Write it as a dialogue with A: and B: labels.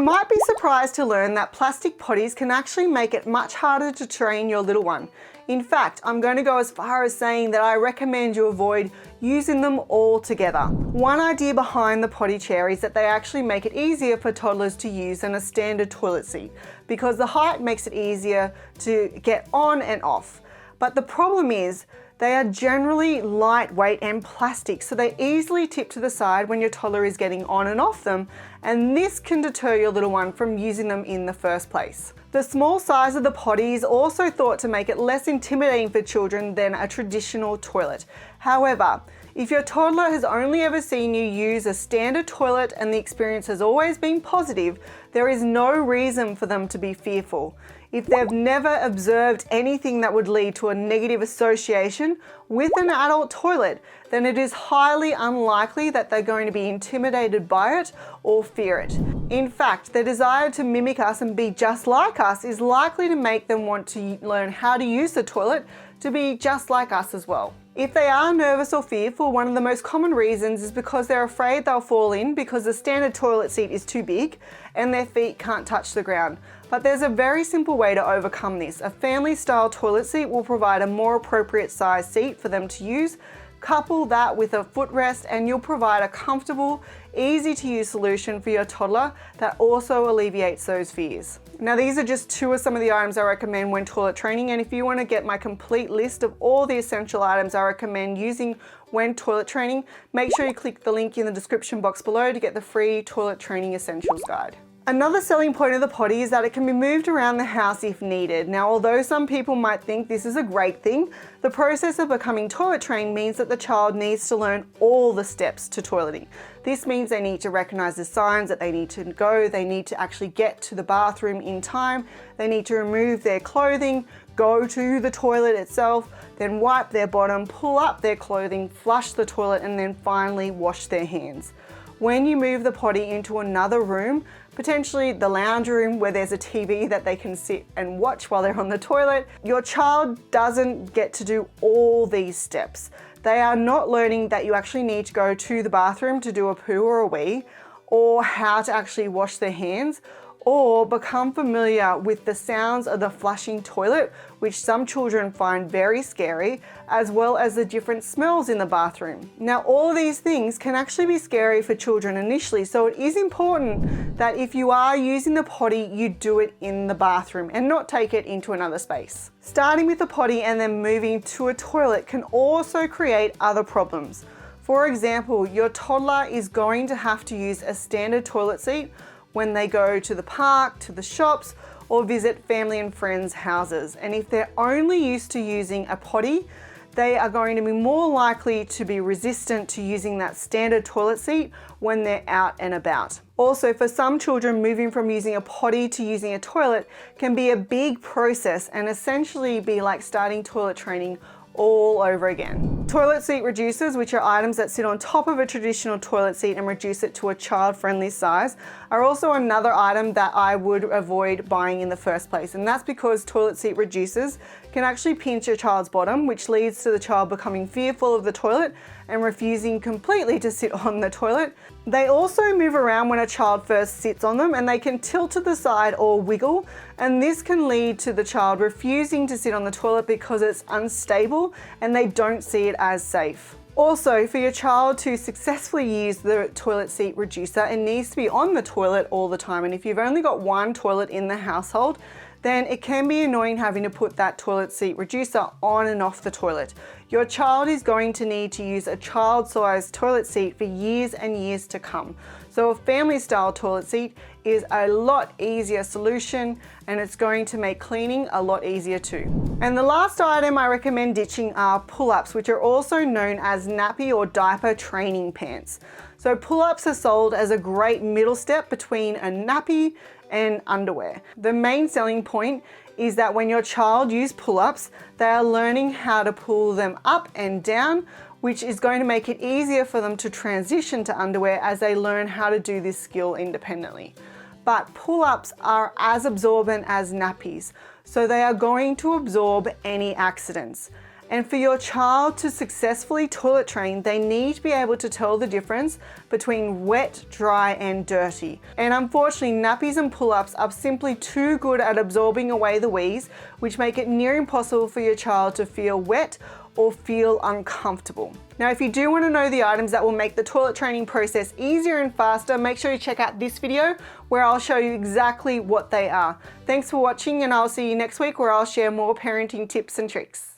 A: might be surprised to learn that plastic potties can actually make it much harder to train your little one. In fact, I'm going to go as far as saying that I recommend you avoid using them altogether. One idea behind the potty chair is that they actually make it easier for toddlers to use than a standard toilet seat, because the height makes it easier to get on and off. But the problem is, they are generally lightweight and plastic, so they easily tip to the side when your toddler is getting on and off them, and this can deter your little one from using them in the first place. The small size of the potty is also thought to make it less intimidating for children than a traditional toilet. However, if your toddler has only ever seen you use a standard toilet and the experience has always been positive, there is no reason for them to be fearful. If they've never observed anything that would lead to a negative association with an adult toilet, then it is highly unlikely that they're going to be intimidated by it or fear it. In fact, their desire to mimic us and be just like us is likely to make them want to learn how to use the toilet to be just like us as well. If they are nervous or fearful, one of the most common reasons is because they're afraid they'll fall in because the standard toilet seat is too big and their feet can't touch the ground. But there's a very simple way to overcome this. A family-style toilet seat will provide a more appropriate size seat for them to use. Couple that with a footrest and you'll provide a comfortable, easy to use solution for your toddler that also alleviates those fears. Now, these are just two of some of the items I recommend when toilet training, and if you want to get my complete list of all the essential items I recommend using when toilet training, make sure you click the link in the description box below to get the free toilet training essentials guide. Another selling point of the potty is that it can be moved around the house if needed. Now, although some people might think this is a great thing, the process of becoming toilet trained means that the child needs to learn all the steps to toileting. This means they need to recognize the signs that they need to go, they need to actually get to the bathroom in time, they need to remove their clothing, go to the toilet itself, then wipe their bottom, pull up their clothing, flush the toilet, and then finally wash their hands. When you move the potty into another room, potentially the lounge room where there's a TV that they can sit and watch while they're on the toilet, your child doesn't get to do all these steps. They are not learning that you actually need to go to the bathroom to do a poo or a wee, or how to actually wash their hands, or become familiar with the sounds of the flushing toilet, which some children find very scary, as well as the different smells in the bathroom. Now, all of these things can actually be scary for children initially, so it is important that if you are using the potty, you do it in the bathroom and not take it into another space. Starting with the potty and then moving to a toilet can also create other problems. For example, your toddler is going to have to use a standard toilet seat when they go to the park, to the shops, or visit family and friends' houses. And if they're only used to using a potty, they are going to be more likely to be resistant to using that standard toilet seat when they're out and about. Also, for some children, moving from using a potty to using a toilet can be a big process and essentially be like starting toilet training all over again. Toilet seat reducers, which are items that sit on top of a traditional toilet seat and reduce it to a child-friendly size, are also another item that I would avoid buying in the first place. And that's because toilet seat reducers can actually pinch your child's bottom, which leads to the child becoming fearful of the toilet and refusing completely to sit on the toilet. They also move around when a child first sits on them, and they can tilt to the side or wiggle, and this can lead to the child refusing to sit on the toilet because it's unstable and they don't see it as safe. Also, for your child to successfully use the toilet seat reducer, it needs to be on the toilet all the time, and if you've only got one toilet in the household, then it can be annoying having to put that toilet seat reducer on and off the toilet. Your child is going to need to use a child-sized toilet seat for years and years to come. So a family-style toilet seat is a lot easier solution, and it's going to make cleaning a lot easier too. And the last item I recommend ditching are pull-ups, which are also known as nappy or diaper training pants. So pull-ups are sold as a great middle step between a nappy and underwear. The main selling point is that when your child uses pull-ups, they are learning how to pull them up and down, which is going to make it easier for them to transition to underwear as they learn how to do this skill independently. But pull-ups are as absorbent as nappies, so they are going to absorb any accidents. And for your child to successfully toilet train, they need to be able to tell the difference between wet, dry, and dirty. And unfortunately, nappies and pull-ups are simply too good at absorbing away the wheeze, which make it near impossible for your child to feel wet or feel uncomfortable. Now, if you do want to know the items that will make the toilet training process easier and faster, make sure you check out this video where I'll show you exactly what they are. Thanks for watching, and I'll see you next week where I'll share more parenting tips and tricks.